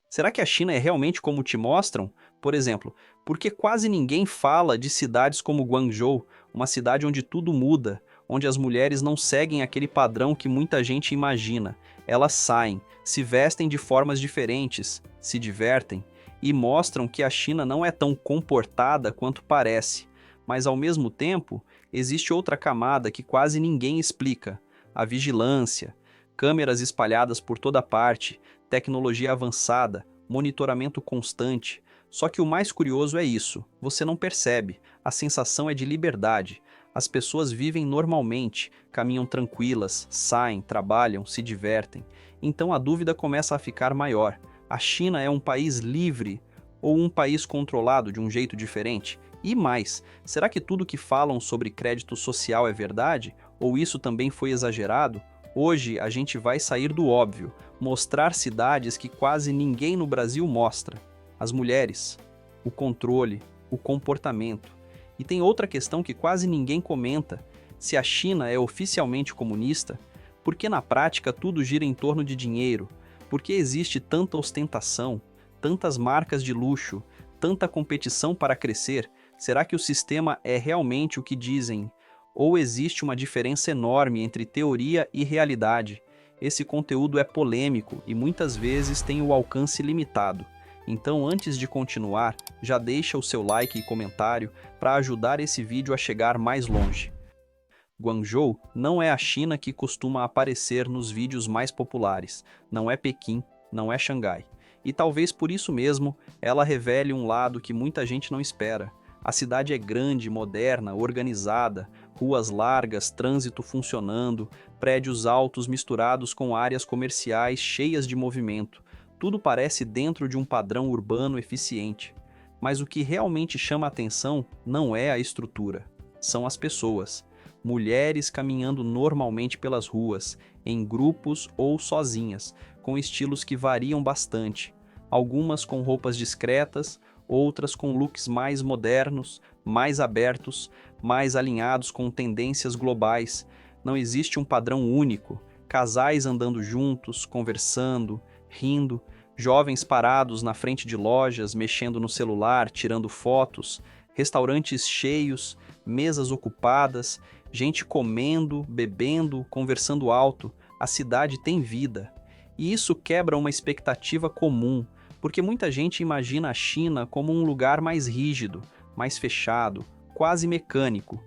Será que a China é realmente como te mostram? Por exemplo, porque quase ninguém fala de cidades como Guangzhou, uma cidade onde tudo muda, onde as mulheres não seguem aquele padrão que muita gente imagina. Elas saem, se vestem de formas diferentes, se divertem e mostram que a China não é tão comportada quanto parece. Mas ao mesmo tempo, existe outra camada que quase ninguém explica: a vigilância, câmeras espalhadas por toda parte, tecnologia avançada, monitoramento constante. Só que o mais curioso é isso: você não percebe, a sensação é de liberdade. As pessoas vivem normalmente, caminham tranquilas, saem, trabalham, se divertem. Então a dúvida começa a ficar maior: a China é um país livre ou um país controlado de um jeito diferente? E mais, será que tudo que falam sobre crédito social é verdade? Ou isso também foi exagerado? Hoje a gente vai sair do óbvio, mostrar cidades que quase ninguém no Brasil mostra: as mulheres, o controle, o comportamento. E tem outra questão que quase ninguém comenta: se a China é oficialmente comunista, por que na prática tudo gira em torno de dinheiro? Por que existe tanta ostentação, tantas marcas de luxo, tanta competição para crescer? Será que o sistema é realmente o que dizem? Ou existe uma diferença enorme entre teoria e realidade? Esse conteúdo é polêmico e muitas vezes tem o alcance limitado. Então, antes de continuar, já deixa o seu like e comentário para ajudar esse vídeo a chegar mais longe. Guangzhou não é a China que costuma aparecer nos vídeos mais populares, não é Pequim, não é Xangai. E talvez por isso mesmo ela revele um lado que muita gente não espera. A cidade é grande, moderna, organizada, ruas largas, trânsito funcionando, prédios altos misturados com áreas comerciais cheias de movimento. Tudo parece dentro de um padrão urbano eficiente. Mas o que realmente chama a atenção não é a estrutura, são as pessoas. Mulheres caminhando normalmente pelas ruas, em grupos ou sozinhas, com estilos que variam bastante. Algumas com roupas discretas, outras com looks mais modernos, mais abertos, mais alinhados com tendências globais. Não existe um padrão único. Casais andando juntos, conversando, rindo, jovens parados na frente de lojas, mexendo no celular, tirando fotos, restaurantes cheios, mesas ocupadas, gente comendo, bebendo, conversando alto. A cidade tem vida. E isso quebra uma expectativa comum, porque muita gente imagina a China como um lugar mais rígido, mais fechado, quase mecânico.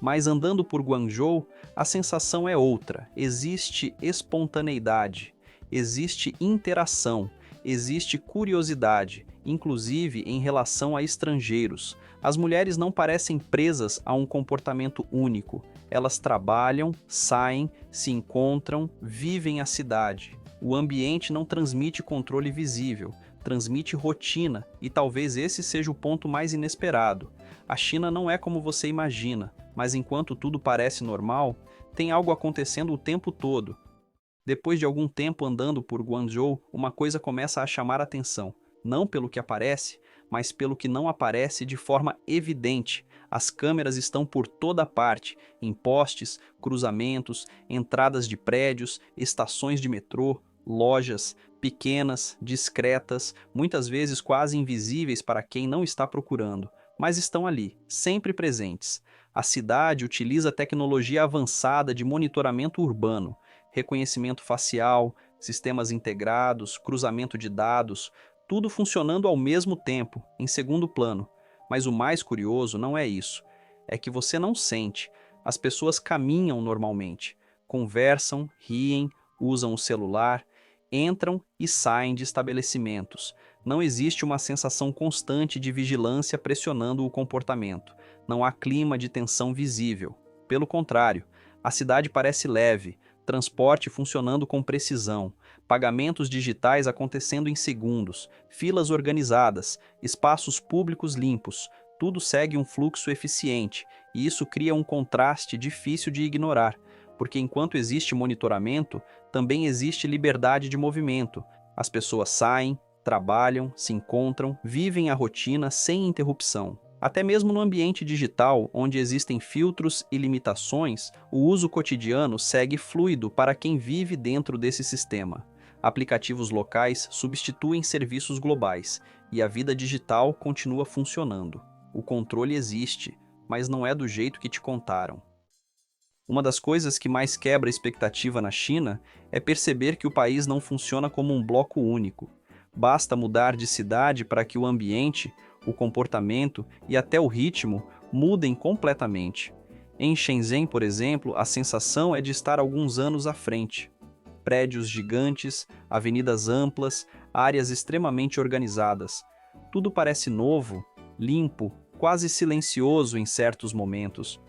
Mas andando por Guangzhou, a sensação é outra. Existe espontaneidade, existe interação, existe curiosidade, inclusive em relação a estrangeiros. As mulheres não parecem presas a um comportamento único. Elas trabalham, saem, se encontram, vivem a cidade. O ambiente não transmite controle visível, transmite rotina, e talvez esse seja o ponto mais inesperado. A China não é como você imagina, mas enquanto tudo parece normal, tem algo acontecendo o tempo todo. Depois de algum tempo andando por Guangzhou, uma coisa começa a chamar a atenção, não pelo que aparece, mas pelo que não aparece de forma evidente. As câmeras estão por toda parte, em postes, cruzamentos, entradas de prédios, estações de metrô, lojas, pequenas, discretas, muitas vezes quase invisíveis para quem não está procurando, mas estão ali, sempre presentes. A cidade utiliza tecnologia avançada de monitoramento urbano, reconhecimento facial, sistemas integrados, cruzamento de dados, tudo funcionando ao mesmo tempo, em segundo plano. Mas o mais curioso não é isso, é que você não sente. As pessoas caminham normalmente, conversam, riem, usam o celular, entram e saem de estabelecimentos. Não existe uma sensação constante de vigilância pressionando o comportamento. Não há clima de tensão visível. Pelo contrário, a cidade parece leve, transporte funcionando com precisão, pagamentos digitais acontecendo em segundos, filas organizadas, espaços públicos limpos. Tudo segue um fluxo eficiente, e isso cria um contraste difícil de ignorar, porque enquanto existe monitoramento, também existe liberdade de movimento. As pessoas saem, trabalham, se encontram, vivem a rotina sem interrupção. Até mesmo no ambiente digital, onde existem filtros e limitações, o uso cotidiano segue fluido para quem vive dentro desse sistema. Aplicativos locais substituem serviços globais e a vida digital continua funcionando. O controle existe, mas não é do jeito que te contaram. Uma das coisas que mais quebra a expectativa na China é perceber que o país não funciona como um bloco único. Basta mudar de cidade para que o ambiente, o comportamento e até o ritmo mudem completamente. Em Shenzhen, por exemplo, a sensação é de estar alguns anos à frente. Prédios gigantes, avenidas amplas, áreas extremamente organizadas. Tudo parece novo, limpo, quase silencioso em certos momentos.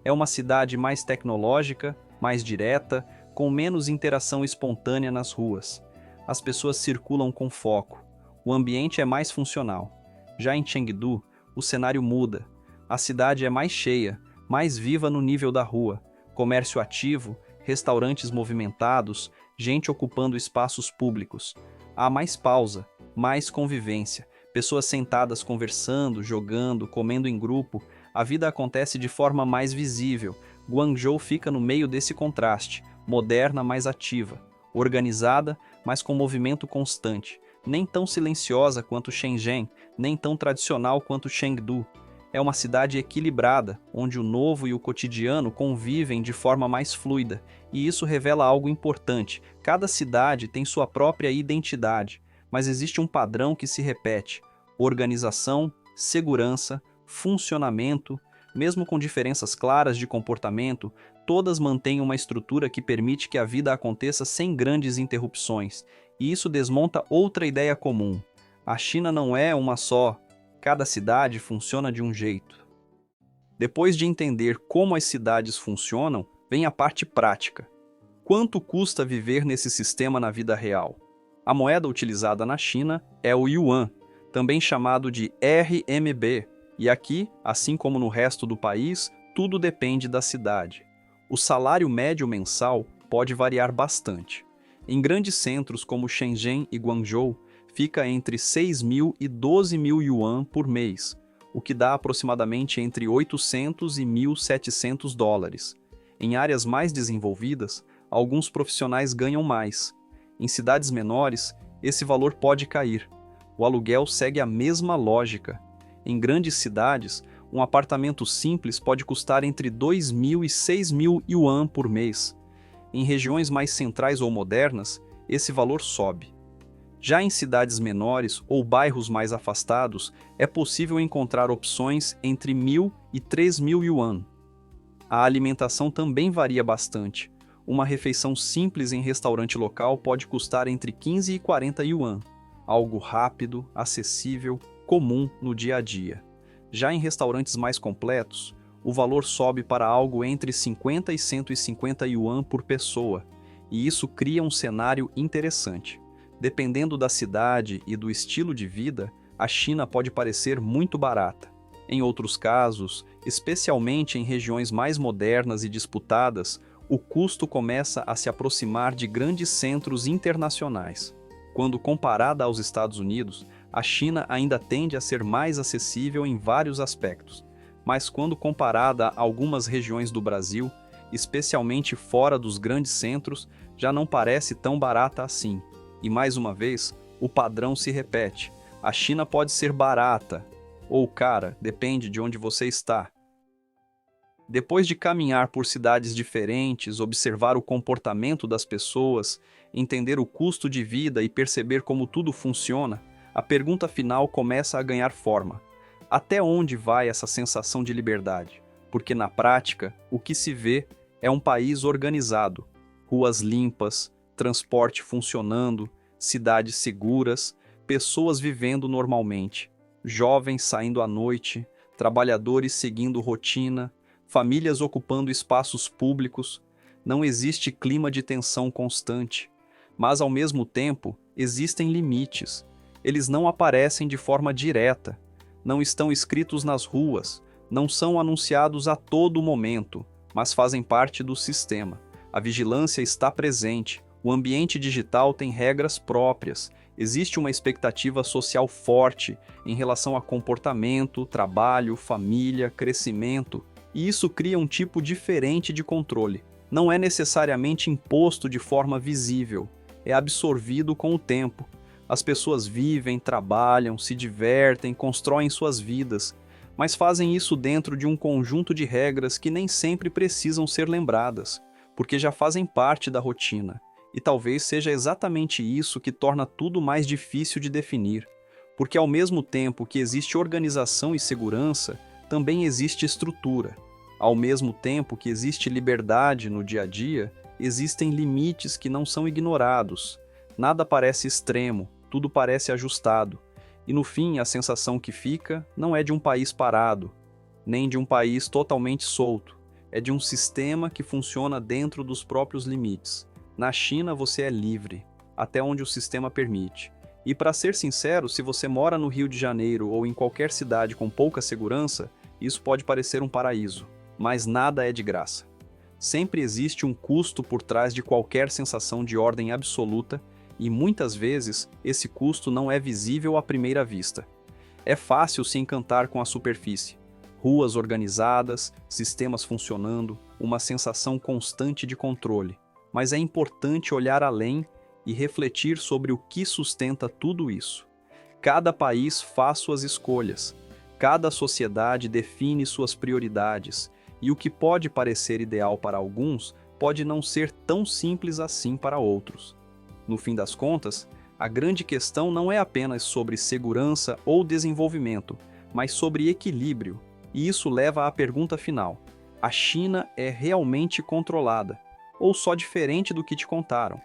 É uma cidade mais tecnológica, mais direta, com menos interação espontânea nas ruas. As pessoas circulam com foco. O ambiente é mais funcional. Já em Chengdu, o cenário muda. A cidade é mais cheia, mais viva no nível da rua. Comércio ativo, restaurantes movimentados, gente ocupando espaços públicos. Há mais pausa, mais convivência, pessoas sentadas conversando, jogando, comendo em grupo. A vida acontece de forma mais visível. Guangzhou fica no meio desse contraste, moderna, mas ativa, organizada, mas com movimento constante, nem tão silenciosa quanto Shenzhen, nem tão tradicional quanto Chengdu. É uma cidade equilibrada, onde o novo e o cotidiano convivem de forma mais fluida, e isso revela algo importante. Cada cidade tem sua própria identidade, mas existe um padrão que se repete: organização, segurança, funcionamento. Mesmo com diferenças claras de comportamento, todas mantêm uma estrutura que permite que a vida aconteça sem grandes interrupções, e isso desmonta outra ideia comum. A China não é uma só, cada cidade funciona de um jeito. Depois de entender como as cidades funcionam, vem a parte prática. Quanto custa viver nesse sistema na vida real? A moeda utilizada na China é o Yuan, também chamado de RMB, e aqui, assim como no resto do país, tudo depende da cidade. O salário médio mensal pode variar bastante. Em grandes centros como Shenzhen e Guangzhou, fica entre 6.000 e 12.000 yuan por mês, o que dá aproximadamente entre 800 e 1.700 dólares. Em áreas mais desenvolvidas, alguns profissionais ganham mais. Em cidades menores, esse valor pode cair. O aluguel segue a mesma lógica. Em grandes cidades, um apartamento simples pode custar entre 2.000 e 6.000 yuan por mês. Em regiões mais centrais ou modernas, esse valor sobe. Já em cidades menores ou bairros mais afastados, é possível encontrar opções entre 1.000 e 3.000 yuan. A alimentação também varia bastante. Uma refeição simples em restaurante local pode custar entre 15 e 40 yuan, algo rápido, acessível, comum no dia a dia. Já em restaurantes mais completos, o valor sobe para algo entre 50 e 150 yuan por pessoa, e isso cria um cenário interessante. Dependendo da cidade e do estilo de vida, a China pode parecer muito barata. Em outros casos, especialmente em regiões mais modernas e disputadas, o custo começa a se aproximar de grandes centros internacionais. Quando comparada aos Estados Unidos, a China ainda tende a ser mais acessível em vários aspectos, mas quando comparada a algumas regiões do Brasil, especialmente fora dos grandes centros, já não parece tão barata assim. E mais uma vez, o padrão se repete. A China pode ser barata ou cara, depende de onde você está. Depois de caminhar por cidades diferentes, observar o comportamento das pessoas, entender o custo de vida e perceber como tudo funciona, a pergunta final começa a ganhar forma. Até onde vai essa sensação de liberdade? Porque na prática, o que se vê é um país organizado, ruas limpas, transporte funcionando, cidades seguras, pessoas vivendo normalmente, jovens saindo à noite, trabalhadores seguindo rotina, famílias ocupando espaços públicos. Não existe clima de tensão constante, mas ao mesmo tempo existem limites. Eles não aparecem de forma direta, não estão escritos nas ruas, não são anunciados a todo momento, mas fazem parte do sistema. A vigilância está presente, o ambiente digital tem regras próprias, existe uma expectativa social forte em relação a comportamento, trabalho, família, crescimento, e isso cria um tipo diferente de controle. Não é necessariamente imposto de forma visível, é absorvido com o tempo. As pessoas vivem, trabalham, se divertem, constroem suas vidas, mas fazem isso dentro de um conjunto de regras que nem sempre precisam ser lembradas, porque já fazem parte da rotina. E talvez seja exatamente isso que torna tudo mais difícil de definir, porque ao mesmo tempo que existe organização e segurança, também existe estrutura. Ao mesmo tempo que existe liberdade no dia a dia, existem limites que não são ignorados. Nada parece extremo, tudo parece ajustado. E no fim, a sensação que fica não é de um país parado, nem de um país totalmente solto. É de um sistema que funciona dentro dos próprios limites. Na China você é livre, até onde o sistema permite. E para ser sincero, se você mora no Rio de Janeiro ou em qualquer cidade com pouca segurança, isso pode parecer um paraíso. Mas nada é de graça. Sempre existe um custo por trás de qualquer sensação de ordem absoluta, e muitas vezes esse custo não é visível à primeira vista. É fácil se encantar com a superfície. Ruas organizadas, sistemas funcionando, uma sensação constante de controle. Mas é importante olhar além e refletir sobre o que sustenta tudo isso. Cada país faz suas escolhas, cada sociedade define suas prioridades, e o que pode parecer ideal para alguns pode não ser tão simples assim para outros. No fim das contas, a grande questão não é apenas sobre segurança ou desenvolvimento, mas sobre equilíbrio, e isso leva à pergunta final: a China é realmente controlada? Ou só diferente do que te contaram?